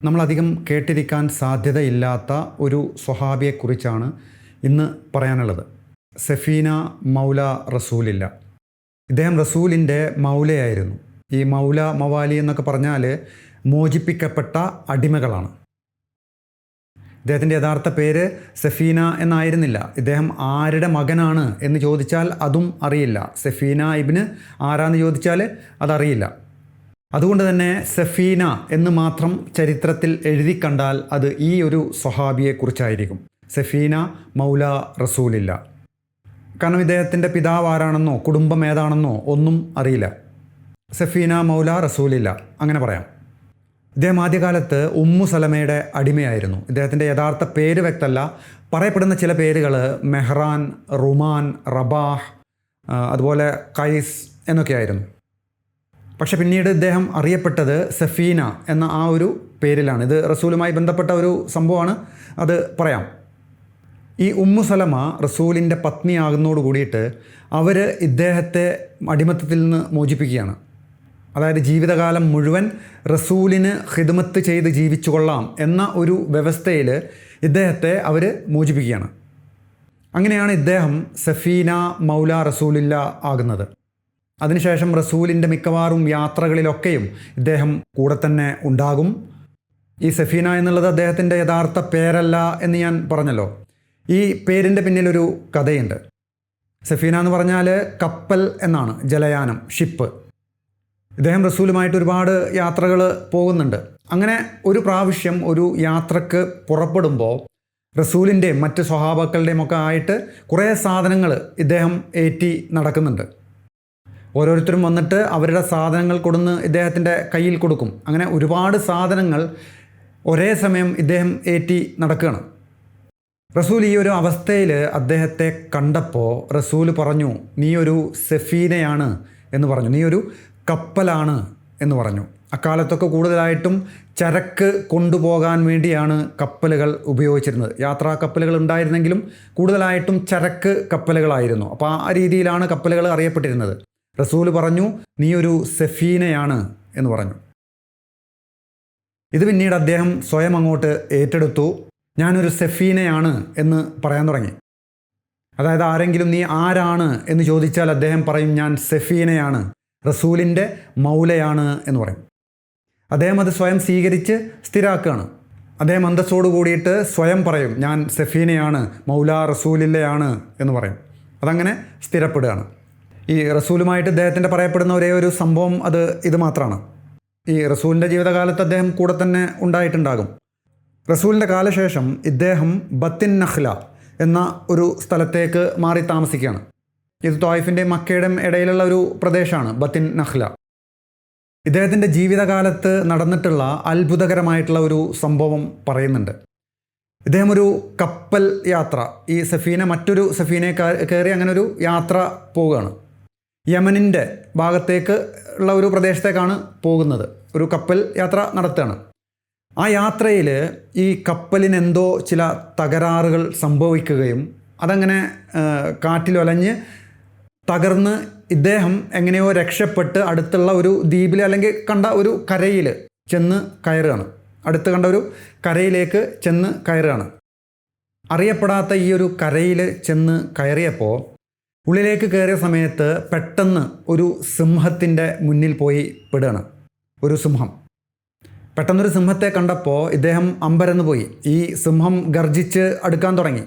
നമ്മളധികം കേട്ടിരിക്കാൻ സാധ്യതയില്ലാത്ത ഒരു സ്വഹാബിയെക്കുറിച്ചാണ് ഇന്ന് പറയാനുള്ളത്. സഫീന മൗല റസൂലില്ല. ഇദ്ദേഹം റസൂലിൻ്റെ മൗലയായിരുന്നു. ഈ മൗല മവാലി എന്നൊക്കെ പറഞ്ഞാൽ മോചിപ്പിക്കപ്പെട്ട അടിമകളാണ്. ഇദ്ദേഹത്തിൻ്റെ യഥാർത്ഥ പേര് സഫീന എന്നായിരുന്നില്ല. ഇദ്ദേഹം ആരുടെ മകനാണ് എന്ന് ചോദിച്ചാൽ അതും അറിയില്ല. സഫീന ഇബ്ന് ആരാന്ന് ചോദിച്ചാൽ അതറിയില്ല. അതുകൊണ്ട് തന്നെ സഫീന എന്ന് മാത്രം ചരിത്രത്തിൽ എഴുതി കണ്ടാൽ അത് ഈ ഒരു സ്വഹാബിയെക്കുറിച്ചായിരിക്കും. സഫീന മൗല റസൂലില്ല. കാരണം ഇദ്ദേഹത്തിൻ്റെ പിതാവ് ആരാണെന്നോ കുടുംബം ഏതാണെന്നോ ഒന്നും അറിയില്ല. സഫീന മൗല റസൂലില്ല അങ്ങനെ പറയാം. ഇദ്ദേഹം ആദ്യകാലത്ത് ഉമ്മു സലമയുടെ അടിമയായിരുന്നു. ഇദ്ദേഹത്തിൻ്റെ യഥാർത്ഥ പേര് വ്യക്തമല്ല. പറയപ്പെടുന്ന ചില പേരുകൾ മെഹ്റാൻ, റുമാൻ, റബാഹ്, അതുപോലെ കൈസ് എന്നൊക്കെയായിരുന്നു. പക്ഷെ പിന്നീട് ഇദ്ദേഹം അറിയപ്പെട്ടത് സഫീന എന്ന ആ ഒരു പേരിലാണ്. ഇത് റസൂലുമായി ബന്ധപ്പെട്ട ഒരു സംഭവമാണ്, അത് പറയാം. ഈ ഉമ്മു സലമ റസൂലിൻ്റെ പത്നിയാകുന്നതോട് കൂടിയിട്ട് അവർ ഇദ്ദേഹത്തെ അടിമത്തത്തിൽ നിന്ന് മോചിപ്പിക്കുകയാണ്. അതായത് ജീവിതകാലം മുഴുവൻ റസൂലിന് ഖിദ്മത്ത് ചെയ്ത് ജീവിച്ചു കൊള്ളാം എന്ന ഒരു വ്യവസ്ഥയിൽ ഇദ്ദേഹത്തെ അവർ മോചിപ്പിക്കുകയാണ്. അങ്ങനെയാണ് ഇദ്ദേഹം സഫീന മൗല റസൂലില്ല ആകുന്നത്. അതിനുശേഷം റസൂലിൻ്റെ മിക്കവാറും യാത്രകളിലൊക്കെയും ഇദ്ദേഹം കൂടെ തന്നെ ഉണ്ടാകും. ഈ സഫീന എന്നുള്ളത് അദ്ദേഹത്തിൻ്റെ യഥാർത്ഥ പേരല്ല എന്ന് ഞാൻ പറഞ്ഞല്ലോ. ഈ പേരിൻ്റെ പിന്നിലൊരു കഥയുണ്ട്. സഫീന എന്ന് പറഞ്ഞാൽ കപ്പൽ എന്നാണ്, ജലയാനം, ഷിപ്പ്. ഇദ്ദേഹം റസൂലുമായിട്ട് ഒരുപാട് യാത്രകൾ പോകുന്നുണ്ട്. അങ്ങനെ ഒരു പ്രാവശ്യം ഒരു യാത്രക്ക് പുറപ്പെടുമ്പോൾ റസൂലിൻ്റെയും മറ്റ് സ്വഹാബാക്കളുടെയും ഒക്കെ ആയിട്ട് കുറേ സാധനങ്ങൾ ഇദ്ദേഹം ഏറ്റി നടക്കുന്നുണ്ട്. ഓരോരുത്തരും വന്നിട്ട് അവരുടെ സാധനങ്ങൾ കൊടുന്ന് ഇദ്ദേഹത്തിൻ്റെ കയ്യിൽ കൊടുക്കും. അങ്ങനെ ഒരുപാട് സാധനങ്ങൾ ഒരേ സമയം ഇദ്ദേഹം ഏറ്റി നടക്കുകയാണ്. റസൂൽ ഈ ഒരു അവസ്ഥയിൽ അദ്ദേഹത്തെ കണ്ടപ്പോൾ റസൂൽ പറഞ്ഞു, നീ ഒരു സഫീനയാണ് എന്ന് പറഞ്ഞു, നീ ഒരു കപ്പലാണ് എന്ന് പറഞ്ഞു. അക്കാലത്തൊക്കെ കൂടുതലായിട്ടും ചരക്ക് കൊണ്ടുപോകാൻ വേണ്ടിയാണ് കപ്പലുകൾ ഉപയോഗിച്ചിരുന്നത്. യാത്രാ കപ്പലുകൾ ഉണ്ടായിരുന്നെങ്കിലും കൂടുതലായിട്ടും ചരക്ക് കപ്പലുകളായിരുന്നു. അപ്പോൾ ആ രീതിയിലാണ് കപ്പലുകൾ അറിയപ്പെട്ടിരുന്നത്. റസൂൽ പറഞ്ഞു, നീ ഒരു സഫീനയാണ് എന്ന് പറഞ്ഞു. ഇത് പിന്നീട് അദ്ദേഹം സ്വയം അങ്ങോട്ട് ഏറ്റെടുത്തു. ഞാനൊരു സഫീനയാണ് എന്ന് പറയാൻ തുടങ്ങി. അതായത് ആരെങ്കിലും നീ ആരാണ് എന്ന് ചോദിച്ചാൽ അദ്ദേഹം പറയും, ഞാൻ സഫീനയാണ്, റസൂലിൻ്റെ മൗലയാണ് എന്ന് പറയും. അദ്ദേഹം അത് സ്വയം സ്വീകരിച്ച് സ്ഥിരാക്കുകയാണ്. അദ്ദേഹം അന്തസ്സോട് കൂടിയിട്ട് സ്വയം പറയും, ഞാൻ സഫീനയാണ്, മൗല റസൂലില്ലയാണ് എന്ന് പറയും. അതങ്ങനെ സ്ഥിരപ്പെടുകയാണ്. ഈ റസൂലുമായിട്ട് ഇദ്ദേഹത്തിൻ്റെ പറയപ്പെടുന്ന ഒരേ ഒരു സംഭവം ഇത് മാത്രമാണ്. ഈ റസൂലിൻ്റെ ജീവിതകാലത്ത് അദ്ദേഹം കൂടെ തന്നെ ഉണ്ടായിട്ടുണ്ടാകും. റസൂലിൻ്റെ കാലശേഷം ഇദ്ദേഹം ബത്തിൻ നഖ്ല എന്ന ഒരു സ്ഥലത്തേക്ക് മാറി താമസിക്കുകയാണ്. ഇത് ത്വായിഫിൻ്റെയും മക്കയുടെയും ഇടയിലുള്ള ഒരു പ്രദേശമാണ് ബത്തിൻ നഖ്ല. ഇദ്ദേഹത്തിൻ്റെ ജീവിതകാലത്ത് നടന്നിട്ടുള്ള അത്ഭുതകരമായിട്ടുള്ള ഒരു സംഭവം പറയുന്നുണ്ട്. ഇദ്ദേഹം ഒരു കപ്പൽ യാത്ര, ഈ സഫീന മറ്റൊരു സഫീനയെ കയറി അങ്ങനെ ഒരു യാത്ര പോവുകയാണ്. യമനിൻ്റെ ഭാഗത്തേക്ക് ഉള്ള ഒരു പ്രദേശത്തേക്കാണ് പോകുന്നത്. ഒരു കപ്പൽ യാത്ര നടത്തുകയാണ്. ആ യാത്രയിൽ ഈ കപ്പലിന് എന്തോ ചില തകരാറുകൾ സംഭവിക്കുകയും അതങ്ങനെ കാറ്റിലൊലഞ്ഞ് തകർന്ന് ഇദ്ദേഹം എങ്ങനെയോ രക്ഷപ്പെട്ട് അടുത്തുള്ള ഒരു ദ്വീപിൽ അല്ലെങ്കിൽ കണ്ട ഒരു കരയിൽ ചെന്ന് കയറുകയാണ്. അടുത്ത് കണ്ട ഒരു കരയിലേക്ക് ചെന്ന് കയറുകയാണ്. അറിയപ്പെടാത്ത ഈ ഒരു കരയിൽ ചെന്ന് കയറിയപ്പോൾ ഉള്ളിലേക്ക് കയറിയ സമയത്ത് പെട്ടെന്ന് ഒരു സിംഹത്തിൻ്റെ മുന്നിൽ പോയി പെടുകയാണ്. ഒരു സിംഹം. പെട്ടെന്നൊരു സിംഹത്തെ കണ്ടപ്പോൾ ഇദ്ദേഹം അമ്പരന്ന് പോയി. ഈ സിംഹം ഗർജിച്ച് അടുക്കാൻ തുടങ്ങി.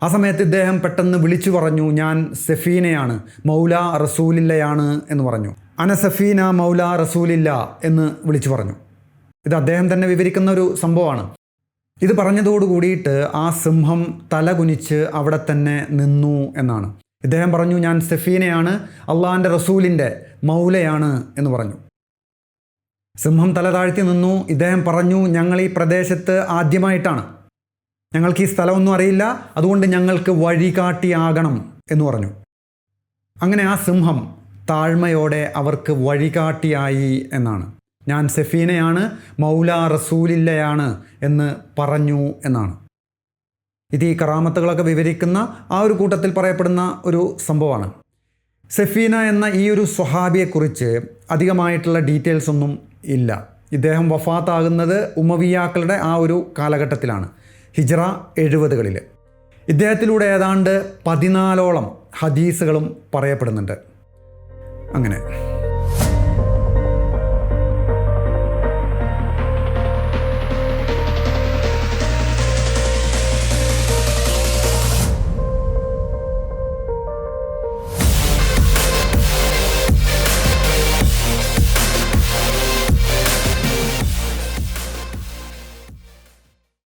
ആ സമയത്ത് ഇദ്ദേഹം പെട്ടെന്ന് വിളിച്ചു പറഞ്ഞു, ഞാൻ സഫീനയാണ്, മൗല റസൂലില്ലയാണ് എന്ന് പറഞ്ഞു. അന സഫീന മൗല റസൂലില്ല എന്ന് വിളിച്ചു പറഞ്ഞു. ഇത് അദ്ദേഹം തന്നെ വിവരിക്കുന്ന ഒരു സംഭവമാണ്. ഇത് പറഞ്ഞതോടു കൂടിയിട്ട് ആ സിംഹം തല കുനിച്ച് അവിടെ തന്നെ നിന്നു എന്നാണ്. ഇദ്ദേഹം പറഞ്ഞു, ഞാൻ സഫീനയാണ്, അള്ളാഹിൻ്റെ റസൂലിൻ്റെ മൗലയാണ് എന്ന് പറഞ്ഞു. സിംഹം തല താഴ്ത്തി നിന്നു. ഇദ്ദേഹം പറഞ്ഞു, ഞങ്ങൾ ഈ പ്രദേശത്ത് ആദ്യമായിട്ടാണ്, ഞങ്ങൾക്ക് ഈ സ്ഥലമൊന്നും അറിയില്ല, അതുകൊണ്ട് ഞങ്ങൾക്ക് വഴികാട്ടിയാകണം എന്ന് പറഞ്ഞു. അങ്ങനെ ആ സിംഹം താഴ്മയോടെ അവർക്ക് വഴികാട്ടിയായി എന്നാണ്. ഞാൻ സഫീനയാണ്, മൗല റസൂലില്ലയാണ് എന്ന് പറഞ്ഞു എന്നാണ്. ഇത് ഈ കറാമത്തുകളൊക്കെ വിവരിക്കുന്ന ആ ഒരു കൂട്ടത്തിൽ പറയപ്പെടുന്ന ഒരു സംഭവമാണ്. സഫീന എന്ന ഈ ഒരു സ്വഹാബിയെക്കുറിച്ച് അധികമായിട്ടുള്ള ഡീറ്റെയിൽസ് ഒന്നും ഇല്ല. ഇദ്ദേഹം വഫാത്താകുന്നത് ഉമവിയാക്കളുടെ ആ ഒരു കാലഘട്ടത്തിലാണ്, ഹിജ്റ 70കളിൽ. ഇദ്ദേഹത്തിലൂടെ ഏതാണ്ട് 14ഓളം ഹദീസുകളും പറയപ്പെടുന്നുണ്ട്. അങ്ങനെ